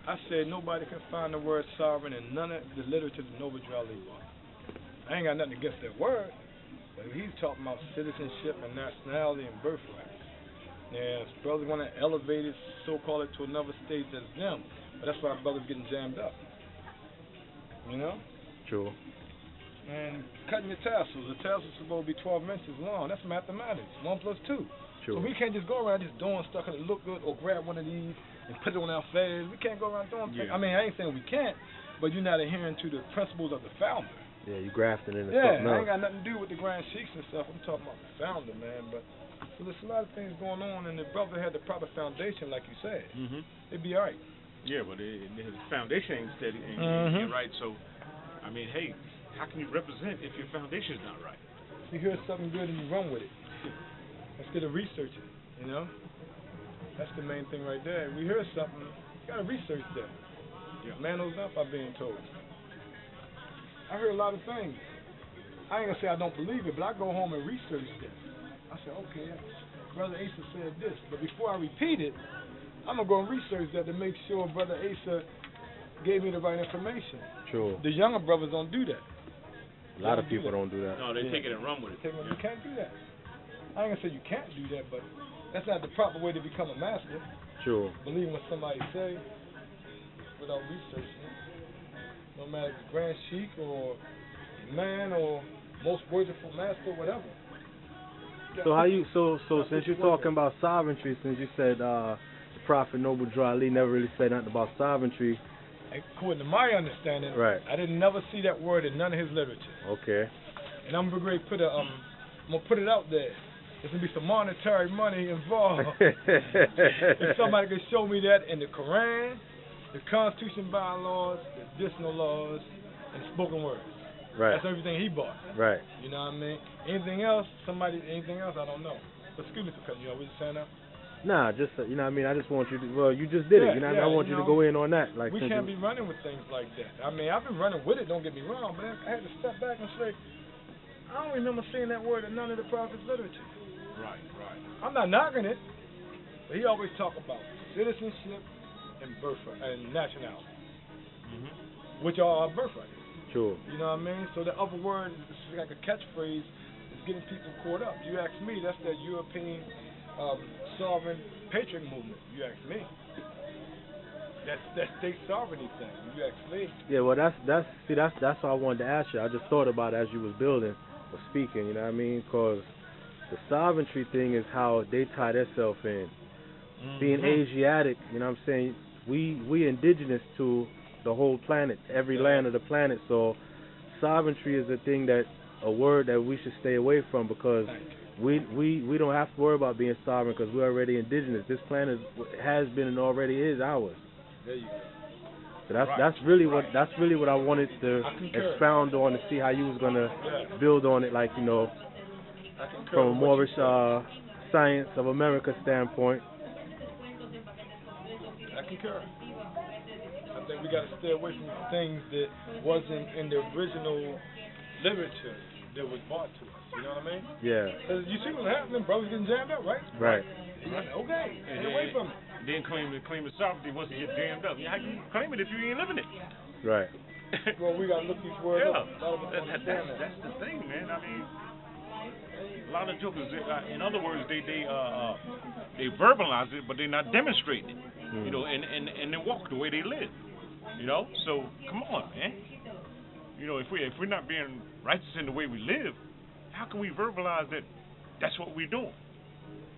I said nobody can find the word sovereign in none of the literature of Noble Drew book. I ain't got nothing against that word, but he's talking about citizenship and nationality and birthright. Now, if brothers want to elevate it, so-call it, to another stage, that's them. But that's why brothers getting jammed up. You know? True. And cutting your tassels. The tassels are supposed to be 12 inches long. That's mathematics. 1 plus 2. True. So we can't just go around just doing stuff because it look good or grab one of these and put it on our face. We can't go around doing things. I mean, I ain't saying we can't, but you're not adhering to the principles of the founder. Yeah, you grafting into something else. I ain't got nothing to do with the Grand Sheiks and stuff. I'm talking about the founder, man. But so there's a lot of things going on, and the brother had the proper foundation, like you said. It'd be all right. Yeah, but his foundation ain't steady, ain't right. So, I mean, hey, how can you represent if your foundation's not right? You hear something good and you run with it instead of researching it. You know, that's the main thing right there. We hear something, you gotta research that. Yeah. Man knows not by being told. I heard a lot of things. I ain't gonna say I don't believe it, but I go home and research this. I said, okay, Brother Asa said this, but before I repeat it, I'm gonna go and research that to make sure Brother Asa gave me the right information. True. The younger brothers don't do that. A lot of people don't do that. No, they take it and run with it. You can't do that. I ain't gonna say you can't do that, but that's not the proper way to become a master. True. Believing what somebody say without researching it. No matter if it's Grand Sheik or man or most worshipful master, whatever. So how you since you're talking about sovereignty, since you said the Prophet Noble Drew Ali never really said nothing about sovereignty. According to my understanding, right, I didn't never see that word in none of his literature. Okay. And I'm gonna put I'm gonna put it out there. There's gonna be some monetary money involved. If somebody can show me that in the Koran, the Constitution bylaws, the additional laws, and spoken words. Right. That's everything he bought. Right. You know what I mean? Anything else, anything else, I don't know. But excuse me for cutting you off. What you saying now? Nah, just you know what I mean. I just want you to. Well, you just did it. You know what I mean? I want you to go in on that. Like we can't be running with things like that. I mean, I've been running with it. Don't get me wrong, but I had to step back and say, I don't remember seeing that word in none of the prophet's literature. Right. I'm not knocking it, but he always talk about citizenship and birthright and nationality, which are our birthright. True. You know what I mean? So the other word is like a catchphrase. It's getting people caught up. You ask me, that's that European sovereign patriot movement. You ask me. That's that state sovereignty thing. You ask me. Yeah, well, that's what I wanted to ask you. I just thought about it as you was building or speaking. You know what I mean? Because the sovereignty thing is how they tie themselves in. Being Asiatic, you know what I'm saying? We indigenous to the whole planet, every land of the planet. So sovereignty is a word that we should stay away from, because we don't have to worry about being sovereign because we're already indigenous. This planet has been and already is ours. There you go. So that's really what I wanted to expound on, to see how you was gonna build on it, like, you know, from a Moorish Science of America standpoint. I concur. I think we got to stay away from things that wasn't in the original literature that was brought to us. You know what I mean? Yeah. Because you see what's happening, brothers getting jammed up, right? Right. Okay. Stay away from it. Then claim the sovereignty once you get jammed up. How can you claim it if you ain't living it? Right. Well, we got to look these words up. That's the thing, man. I mean, a lot of jokers, in other words, they verbalize it, but they're not demonstrating it. You know, and they walk the way they live. You know, so come on, man. You know, if we're not being righteous in the way we live, how can we verbalize that that's what we're doing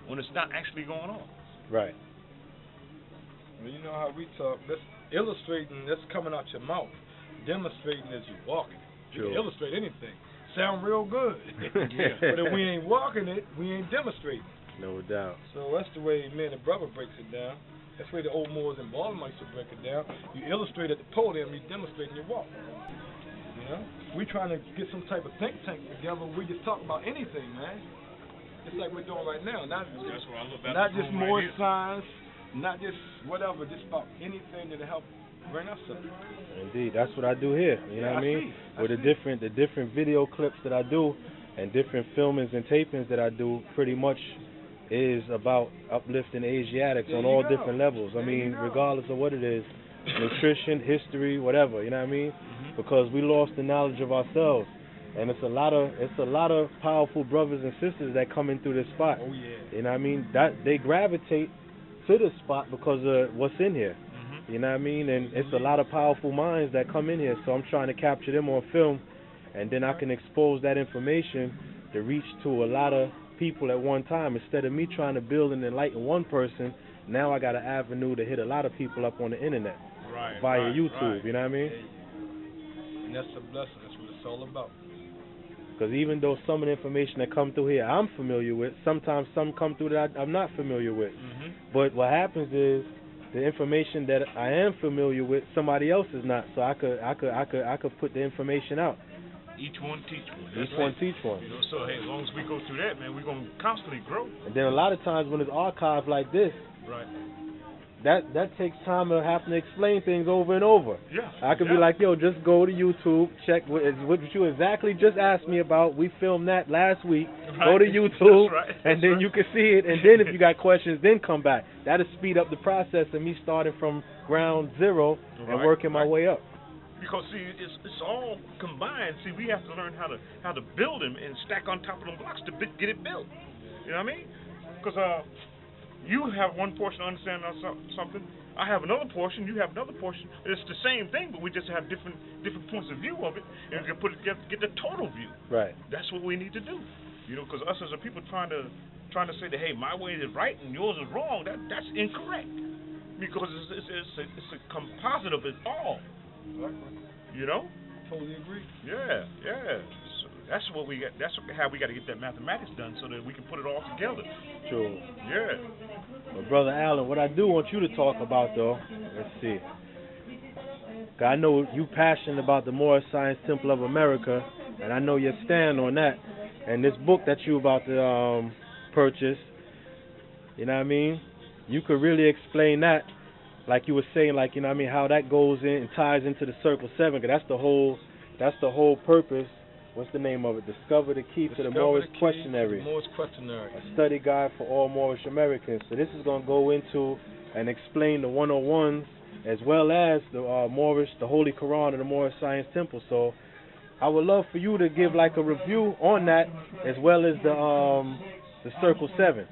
when it's not actually going on? Right. Well, you know how we talk. That's illustrating. That's coming out your mouth. Demonstrating as you're walking. You can illustrate anything. Sound real good. But if we ain't walking it, we ain't demonstrating. No doubt. So that's the way me and the brother breaks it down. That's the way the old Moors in Baltimore used to break it down. You illustrate at the podium, you demonstrate in your walk. You know? We trying to get some type of think tank together where we just talk about anything, man. Just like we're doing right now. Not just Moorish science, not just whatever, just about anything that'll help bring us up. Indeed, that's what I do here. You know what I mean? With the different video clips that I do and different filmings and tapings that I do, pretty much is about uplifting Asiatics on all different levels. I mean, regardless of what it is, nutrition, history, whatever. You know what I mean? Because we lost the knowledge of ourselves, and it's a lot of powerful brothers and sisters that come in through this spot. Oh yeah. You know what I mean? That they gravitate to this spot because of what's in here. You know what I mean? And it's a lot of powerful minds that come in here, so I'm trying to capture them on film, and then I can expose that information to reach to a lot of people at one time. Instead of me trying to build and enlighten one person, now I got an avenue to hit a lot of people up on the internet via YouTube. You know what I mean? And that's a blessing. That's what it's all about. Because even though some of the information that come through here I'm familiar with, sometimes some come through that I'm not familiar with. But what happens is the information that I am familiar with, somebody else is not. So I could put the information out. Each one teach one. Each one teach one. You know, so hey, as long as we go through that, man, we're gonna constantly grow. And then a lot of times when it's archived like this, that takes time of having to explain things over and over. I could be like, yo, just go to YouTube, check what you exactly just asked me about. We filmed that last week. Go to YouTube, and then you can see it. And then if you got questions, then come back. That'll speed up the process of me starting from ground zero and working my way up. Because see, it's all combined. See, we have to learn how to build them and stack on top of them blocks to get it built. You know what I mean? Because you have one portion of understanding of something. I have another portion. You have another portion. It's the same thing, but we just have different points of view of it, and we can put it together to get the total view. That's what we need to do. You know, because us as a people trying to say that, hey, my way is right and yours is wrong. That's incorrect. Because it's a composite of it all. You know? Totally agree. Yeah. So that's what we got. That's how we got to get that mathematics done, so that we can put it all together. True. Yeah. But Brother Allen, what I do want you to talk about, though, let's see. I know you passionate about the Moorish Science Temple of America, and I know your stand on that. And this book that you about to purchase, you know what I mean? You could really explain that. Like you were saying, like, you know what I mean, how that goes in and ties into the Circle 7, because that's the whole purpose. What's the name of it? Discover the Key to the Moorish Questionary. Moorish Questionary. A study guide for all Moorish Americans. So this is going to go into and explain the 101s as well as the the Holy Koran and the Moorish Science Temple. So I would love for you to give like a review on that as well as the Circle 7.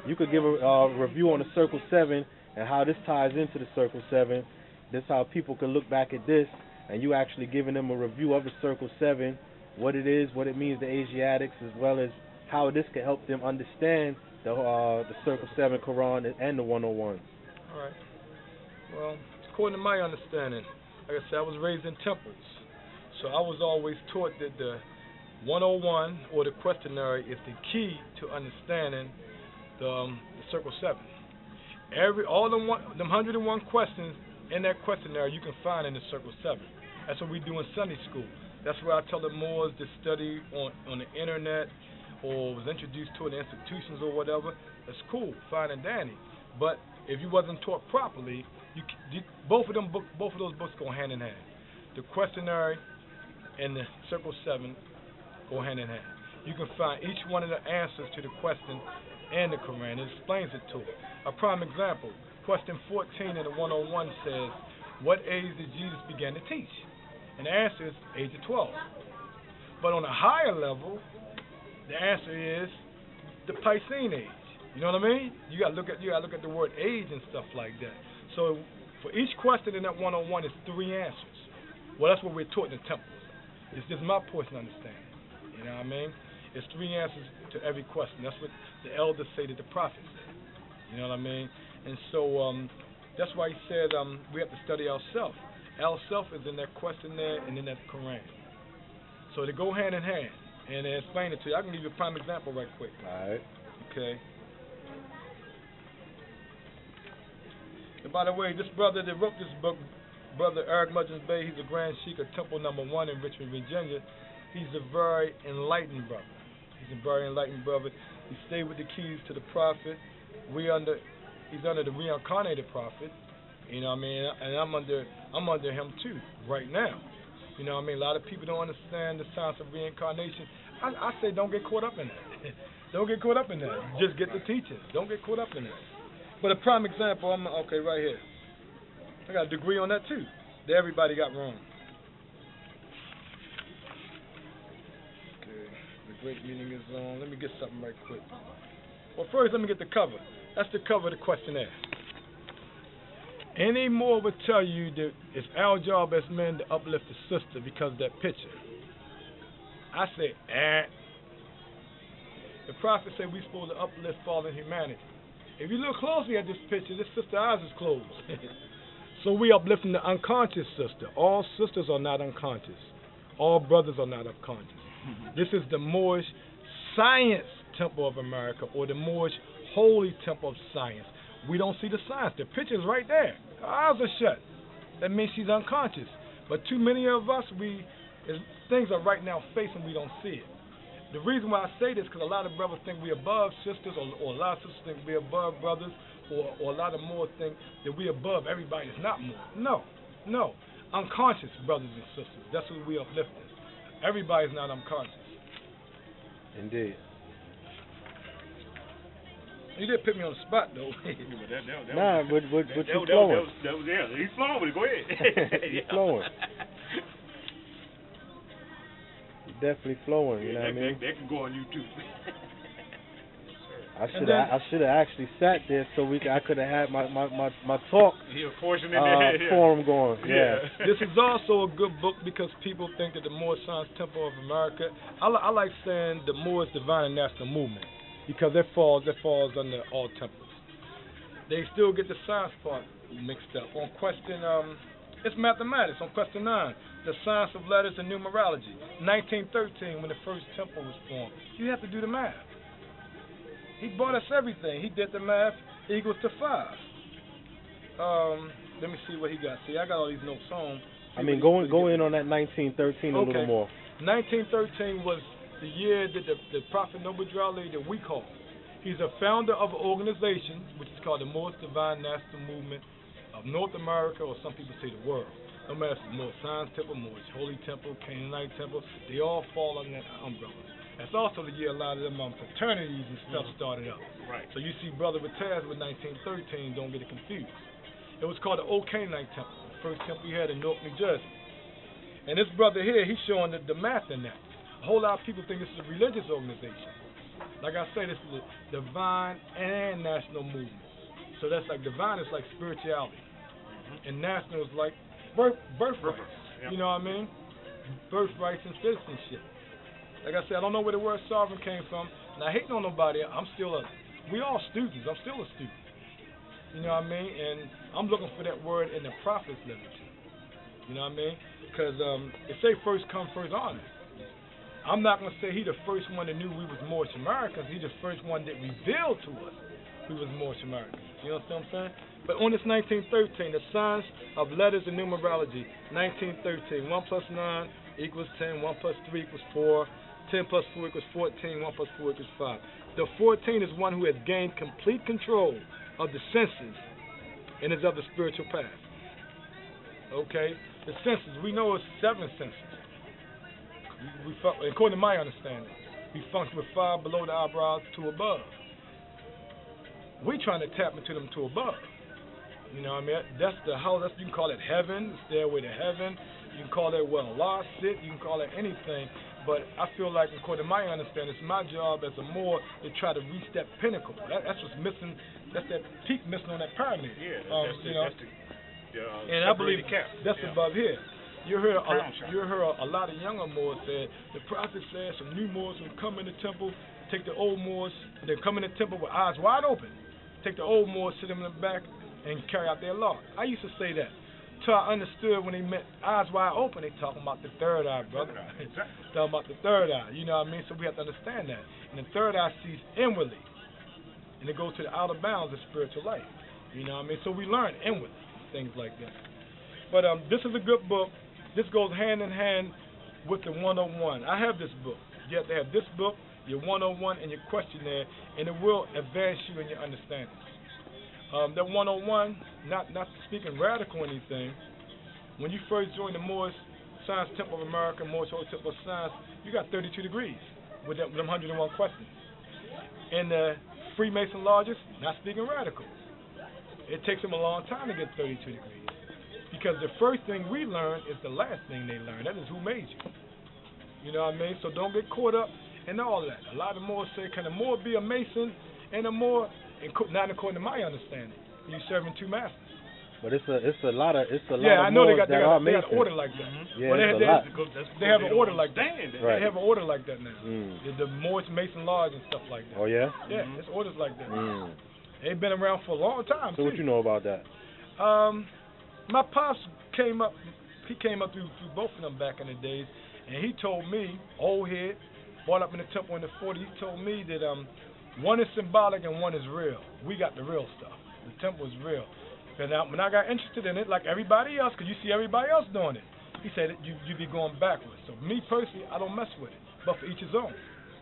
You could give a review on the Circle 7 and how this ties into the Circle 7. This is how people can look back at this, and you actually giving them a review of the Circle 7, what it is, what it means to Asiatics, as well as how this can help them understand the Circle 7 Quran and the 101. All right. Well, according to my understanding, like I said, I was raised in temples, so I was always taught that the 101 or the questionary is the key to understanding the Circle 7. All them 101 questions in that questionary you can find in the Circle 7. That's what we do in Sunday school. That's where I tell the Moors to study on the internet or was introduced to the institutions or whatever. That's cool, fine and dandy. But if you wasn't taught properly, both of those books go hand in hand. The questionary and the Circle 7 go hand in hand. You can find each one of the answers to the question in the Quran. It explains it to it. A prime example, question 14 in the 101 says, what age did Jesus begin to teach? And the answer is age of 12. But on a higher level, the answer is the Piscean age. You know what I mean? You gotta look at the word age and stuff like that. So for each question in that 101 is 3 answers. Well, that's what we're taught in the temples. It's just my portion of understanding. You know what I mean? It's 3 answers to every question. That's what the elders say that the prophets say. You know what I mean? And so that's why he said we have to study ourselves. Ourself is in that questionnaire and in that Quran. So they go hand in hand. And they explain it to you. I can give you a prime example right quick. All right. Okay. And by the way, this brother that wrote this book, Brother Eric Mungin BEY, he's a Grand Sheikh of Temple Number 1 in Richmond, Virginia. He's a very enlightened brother. He's a very enlightened brother. He stayed with the keys to the prophet. He's under the reincarnated prophet. You know what I mean? And I'm under him too right now. You know what I mean? A lot of people don't understand the science of reincarnation. I say don't get caught up in that. Don't get caught up in that. Just get the teachings. Don't get caught up in that. But a prime example, okay, right here. I got a degree on that too. That everybody got wrong. Okay, the great meeting is on. Let me get something right quick. Well, first let me get the cover. That's the cover of the questionnaire. Any more would tell you that it's our job as men to uplift the sister because of that picture. I say, The prophet said we're supposed to uplift fallen humanity. If you look closely at this picture, this sister's eyes is closed. So we uplifting the unconscious sister. All sisters are not unconscious. All brothers are not unconscious. This is the Moorish Science Temple of America, or the Moorish Holy Temple of Science. We don't see the science. The picture's right there. Her eyes are shut. That means she's unconscious. But too many of us, things are right now facing, we don't see it. The reason why I say this, because a lot of brothers think we're above sisters, or a lot of sisters think we're above brothers, or a lot of more think that we're above everybody that's not more. No. Unconscious brothers and sisters. That's what we uplifting. Everybody's not unconscious. Indeed. You did put me on the spot, though. Nah, but you're flowing. Yeah, he's flowing with it. Go ahead. You're flowing. You're definitely flowing, you know what I mean? That can go on YouTube. I should have actually sat there so I could have had my talk forum going. Yeah. This is also a good book because people think that the Moorish Science Temple of America. I like saying the Moorish Divine and National Movement because it falls under all temples. They still get the science part mixed up. On question, it's mathematics. On question 9, the science of letters and numerology. 1913, when the first temple was formed. You have to do the math. He bought us everything. He did the math equals to 5. Let me see what he got. See, I got all these notes on. I mean, go in on that 1913 a little more. 1913 was the year that the Prophet Noble Drew that we call. He's a founder of an organization which is called the Moorish Divine National Movement of North America, or some people say the world. No matter if it's Moorish Science Temple, Moorish Holy Temple, Canaanite Temple, they all fall under that umbrella. That's also the year a lot of them fraternities and stuff started up. Right. So you see Brother Bataz with 1913, don't get it confused. It was called the Old Canaanite Temple, the first temple we had in Newark, New Jersey. And this brother here, he's showing the math in that. A whole lot of people think this is a religious organization. Like I say, this is a divine and national movement. So that's like divine is like spirituality, and national is like birthrights. Yep. You know what I mean? Birthrights and citizenship. Like I said, I don't know where the word sovereign came from, and I hate on nobody. We all students. I'm still a student. You know what I mean? And I'm looking for that word in the prophets' literature. You know what I mean? Because it say first come, first honor. I'm not going to say he the first one that knew we was Moorish Americans. He the first one that revealed to us we was Moorish Americans. You know what I'm saying? But on this 1913, the science of letters and numerology, 1913, 1 plus 9 equals 10, 1 plus 3 equals 4, 10 plus 4 equals 14, 1 plus 4 equals 5. The 14 is one who has gained complete control of the senses and is of the spiritual path. Okay? The senses, we know it's 7 senses. According to my understanding, we function with 5 below the eyebrows, 2 above. We trying to tap into them 2 above. You know what I mean? That's the house. You can call it heaven, the stairway to heaven. You can call that where Allah sit. You can call it anything. But I feel like, according to my understanding, it's my job as a Moor to try to reach that pinnacle. That's what's missing. That's that peak missing on that pyramid. Yeah, and I believe that's above here. You hear a lot of younger Moors say, the prophet said some new Moors will come in the temple, take the old Moors, and they come in the temple with eyes wide open. Take the old Moors, sit them in the back, and carry out their law. I used to say that. Till I understood when they meant eyes wide open, they talking about the third eye, brother. Talking about the third eye, you know what I mean? So we have to understand that. And the third eye sees inwardly, and it goes to the outer bounds of spiritual life. You know what I mean? So we learn inwardly, things like that. But this is a good book. This goes hand in hand with the 101. I have this book. You have to have this book, your 101, and your questionnaire, and it will advance you in your understanding. That 101, not speaking radical or anything, when you first joined the Moorish Science Temple of America, Moorish Holy Temple of Science, you got 32 degrees with them 101 questions. And the Freemason lodges, not speaking radical. It takes them a long time to get 32 degrees. Because the first thing we learn is the last thing they learn. That is who made you. You know what I mean? So don't get caught up in all that. A lot of Moors say, can a Moor be a Mason and a Moor? Not according to my understanding. You're serving two masters. But it's a lot of I know Moors they got an order like that. Yeah, well, it's a lot. They have an order like that. Right. They have an order like that now. The Moorish Mason Lodge and stuff like that. Oh yeah. Yeah, it's orders like that. They've been around for a long time. So what you know about that? My pops came up. He came up through both of them back in the days, and he told me, old head, brought up in the temple in the 40s. He told me that one is symbolic and one is real. We got the real stuff. The temple is real. And when I got interested in it, like everybody else, because you see everybody else doing it, he said that you be going backwards. So me personally, I don't mess with it. But for each his own.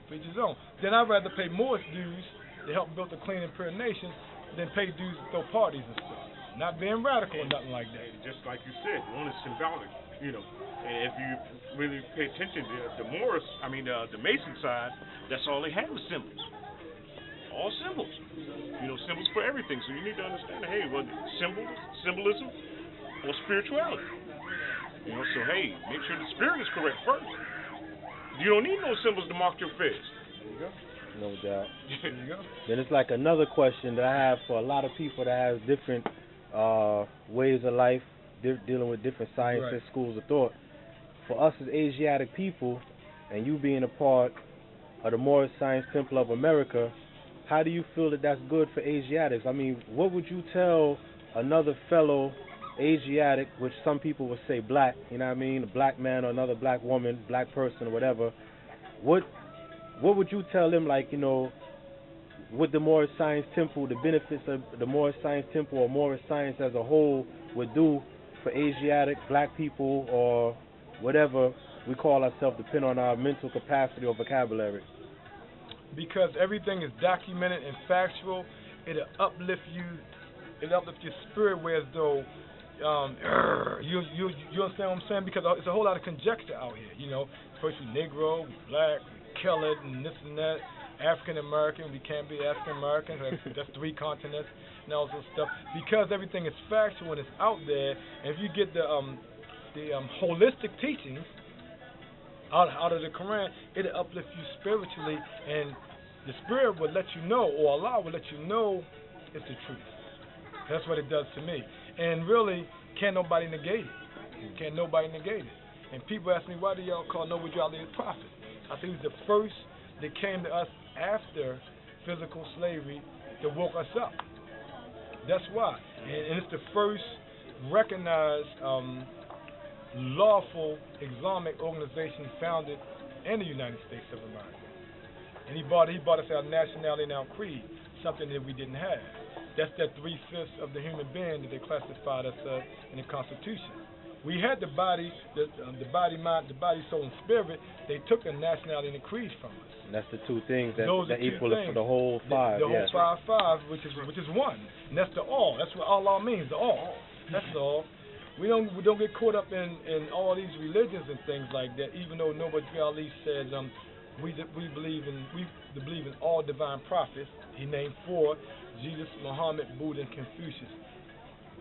For each his own. Then I'd rather pay Moorish dues to help build a clean and pure nation than pay dues to throw parties and stuff. Not being radical or nothing like that. Just like you said, one is symbolic, you know. And if you really pay attention to the Moorish, the Mason side, that's all they have is symbols. All symbols. You know, symbols for everything. So you need to understand, hey, well, symbolism or spirituality. You know, so hey, make sure the spirit is correct first. You don't need no symbols to mark your fist. There you go. No doubt. There you go. Then it's like another question that I have for a lot of people that have different ways of life, dealing with different sciences, schools of thought. For us as Asiatic people, and you being a part of the Moorish Science Temple of America, how do you feel that that's good for Asiatics? I mean, what would you tell another fellow Asiatic, which some people would say black, you know what I mean, a black man or another black woman, black person or whatever, what would you tell them, like, you know, what the Moorish Science Temple, the benefits of the Moorish Science Temple or Moorish science as a whole would do for Asiatic, black people, or whatever we call ourselves, depending on our mental capacity or vocabulary? Because everything is documented and factual, it'll uplift you. It'll uplift your spirit, whereas though you understand what I'm saying? Because it's a whole lot of conjecture out here. You know, first we Negro, we black, we colored, and this and that. African American, we can't be African American. That's 3 continents and all this stuff. Because everything is factual and it's out there. And if you get the holistic teachings out of the Koran, it'll uplift you spiritually, and the spirit will let you know, or Allah will let you know, it's the truth. That's what it does to me. And really, can't nobody negate it. Can't nobody negate it. And people ask me, why do y'all call Noble Jolly a prophet? I think he's the first that came to us after physical slavery that woke us up. That's why. And it's the first recognized lawful Islamic organization founded in the United States of America. And he bought us our nationality and our creed, something that we didn't have. That's that 3/5 of the human being that they classified us in the Constitution. We had the body, the body, mind, the body, soul, and spirit. They took the nationality and the creed from us. And that's the 2 things that equal things. it for the whole 5. The whole five, which is one. And that's the all. That's what Allah means, the all. That's all. We don't get caught up in all these religions and things like that. Even though Noble Ali says we believe in all divine prophets. He named 4: Jesus, Muhammad, Buddha, and Confucius.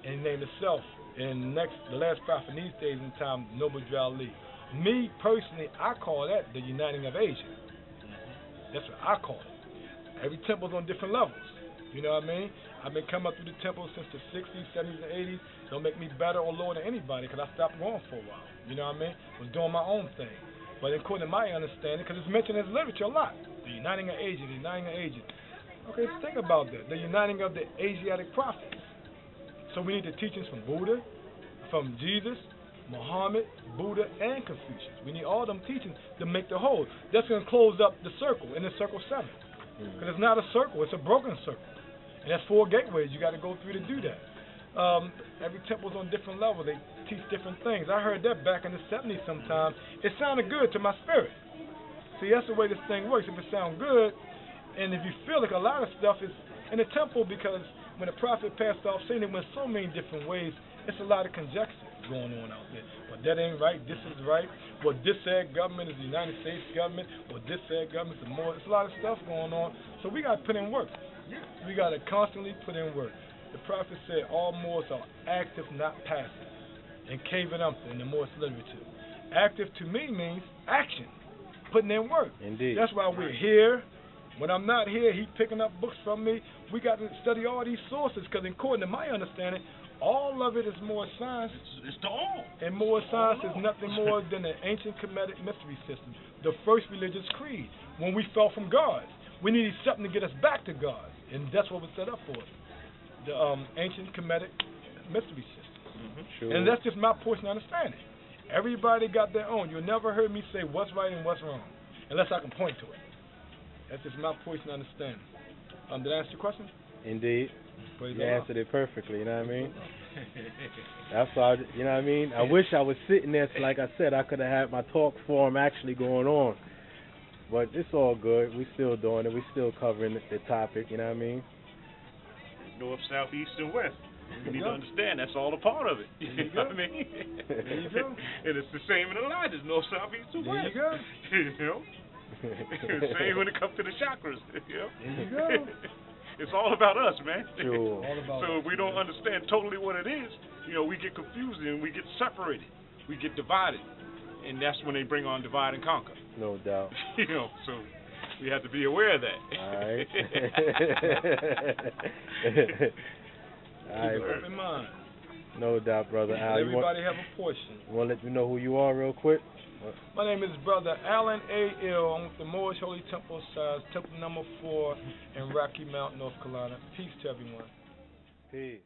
And he named himself. And the last prophet in these days and time, Noble Ali. Me personally, I call that the uniting of Asia. That's what I call it. Every temple's on different levels. You know what I mean? I've been coming up through the temple since the 60s, 70s, and 80s. Don't make me better or lower than anybody, because I stopped going for a while. You know what I mean? I was doing my own thing. But according to my understanding, because it's mentioned in literature a lot, the uniting of Asia, the uniting of Asia. Okay, think about that. The uniting of the Asiatic prophets. So we need the teachings from Buddha, from Jesus, Muhammad, Buddha, and Confucius. We need all them teachings to make the whole. That's going to close up the circle in the circle 7. Because it's not a circle, it's a broken circle. And that's 4 gateways you got to go through to do that. Every temple's on different levels. They teach different things. I heard that back in the 70s sometime. It sounded good to my spirit. See, that's the way this thing works. If it sounds good, and if you feel like a lot of stuff is in the temple, because when the prophet passed off, saying it went so many different ways, it's a lot of conjecture going on out there. But that ain't right, this is right. Well, this said government is the United States government, or this said government is the more. It's a lot of stuff going on. So we got to put in work. We got to constantly put in work. The prophet said all Moors are active, not passive. and caving up in the Moorish literature. Active to me means action, putting in work. Indeed. That's why we're here. When I'm not here, he's picking up books from me. We got to study all these sources because, according to my understanding, all of it is Moorish science. It's to all. And Moorish science is nothing more than an ancient Kemetic mystery system, the first religious creed. When we fell from God, we needed something to get us back to God, and that's what was set up for us. The ancient Kemetic mystery system. Sure. And that's just my portion of understanding. Everybody got their own. You'll never hear me say what's right and what's wrong, unless I can point to it. That's just my portion of understanding. Did I answer your question? Indeed. Praise You Allah. answered it perfectly, you know what I mean? That's why, you know what I mean? I wish I was sitting there, so like I said, I could have had my talk forum actually going on. But it's all good. We still doing it. We still covering the topic, you know what I mean? North, south, east, and west. You need to understand that's all a part of it. You know what I mean? There you go. And it's the same in the line. There's north, south, east, and There west. you go. You know? Same when it comes to the chakras. You know? There you go. It's all about us, man. Sure. All about So if we don't understand totally what it is, you know, we get confused and we get separated. We get divided. And that's when they bring on divide and conquer. No doubt. You know, so we have to be aware of that. All right. All Keep right. it open mind. No doubt, brother Al. Everybody have a portion. You want to let me know who you are real quick? My name is Brother Alan A. Ill. I'm with the Moorish Holy Temple, Temple number 4 in Rocky Mount, North Carolina. Peace to everyone. Peace.